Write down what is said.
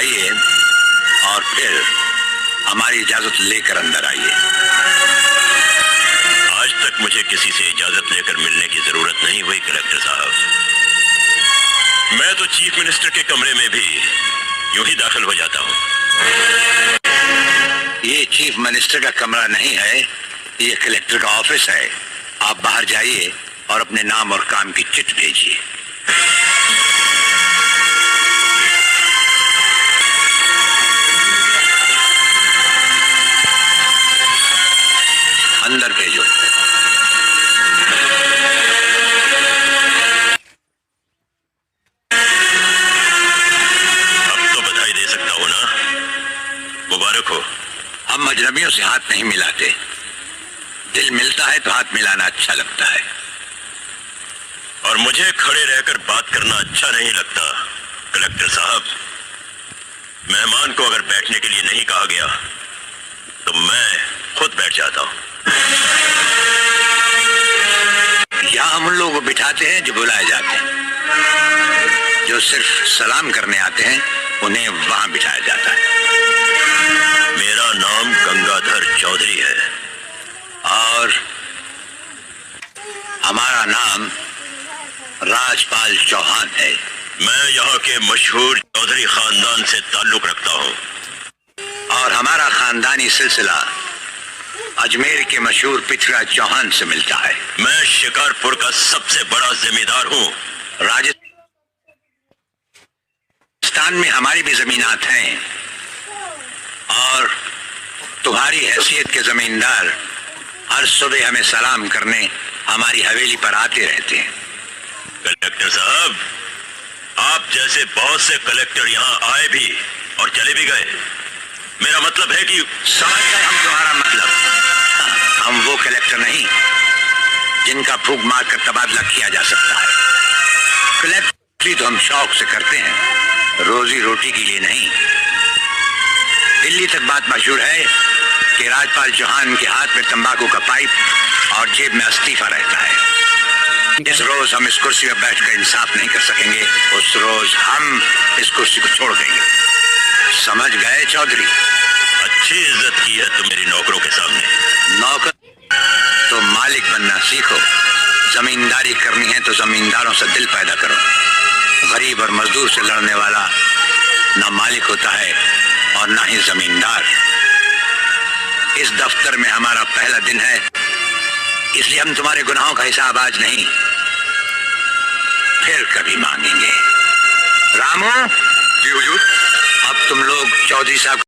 जाइए और फिर हमारी इजाजत लेकर अंदर आइए। आज तक मुझे किसी से इजाजत लेकर मिलने की जरूरत नहीं हुई कलेक्टर साहब। मैं तो चीफ मिनिस्टर के कमरे में भी यूं ही दाखिल हो जाता हूं। ये चीफ मिनिस्टर का कमरा नहीं है, ये कलेक्टर का ऑफिस है। आप बाहर जाइए और अपने नाम और काम की चिट भेजिए। अंदर भेजो। अब तो बधाई दे सकता हूं ना? मुबारक हो। हम अजनबियों से हाथ नहीं मिलाते। दिल मिलता है तो हाथ मिलाना अच्छा लगता है। और मुझे खड़े रहकर बात करना अच्छा नहीं लगता कलेक्टर साहब। मेहमान को अगर बैठने के लिए नहीं कहा गया तो मैं खुद बैठ जाता हूं। यहाँ हम उन लोगों को बिठाते हैं जो बुलाए जाते हैं। जो सिर्फ सलाम करने आते हैं उन्हें वहां बिठाया जाता है। मेरा नाम गंगाधर चौधरी है और हमारा नाम राजपाल चौहान है। मैं यहाँ के मशहूर चौधरी खानदान से ताल्लुक रखता हूँ और हमारा खानदानी सिलसिला अजमेर के मशहूर पृथ्वीराज चौहान से मिलता है। मैं शिकारपुर का सबसे बड़ा जिम्मेदार हूँ। राजस्थान में हमारी भी जमीनात हैं और तुम्हारी हैसियत के जमींदार हर सुबह हमें सलाम करने हमारी हवेली पर आते रहते हैं। कलेक्टर साहब, आप जैसे बहुत से कलेक्टर यहाँ आए भी और चले भी गए। मेरा मतलब है कि समझ गए हम तुम्हारा मतलब। हम वो कलेक्टर नहीं जिनका फूंक मारकर तबादला किया जा सकता है। कलेक्टरी तो हम शौक से करते हैं, रोजी रोटी के लिए नहीं। दिल्ली तक बात मशहूर है कि राजपाल चौहान के हाथ में तंबाकू का पाइप और जेब में इस्तीफा रहता है। जिस रोज हम इस कुर्सी पर बैठकर इंसाफ नहीं कर सकेंगे उस रोज हम इस कुर्सी को छोड़ देंगे। समझ गए चौधरी? अच्छी इज्जत की है तुम मेरी नौकरों के सामने। नौकर तो मालिक बनना सीखो। जमींदारी करनी है तो जमींदारों से दिल पैदा करो। गरीब और मजदूर से लड़ने वाला ना मालिक होता है और ना ही जमींदार। इस दफ्तर में हमारा पहला दिन है, इसलिए हम तुम्हारे गुनाहों का हिसाब आज नहीं फिर कभी मांगेंगे। रामू जी हुजूर, अब तुम लोग चौधरी साहब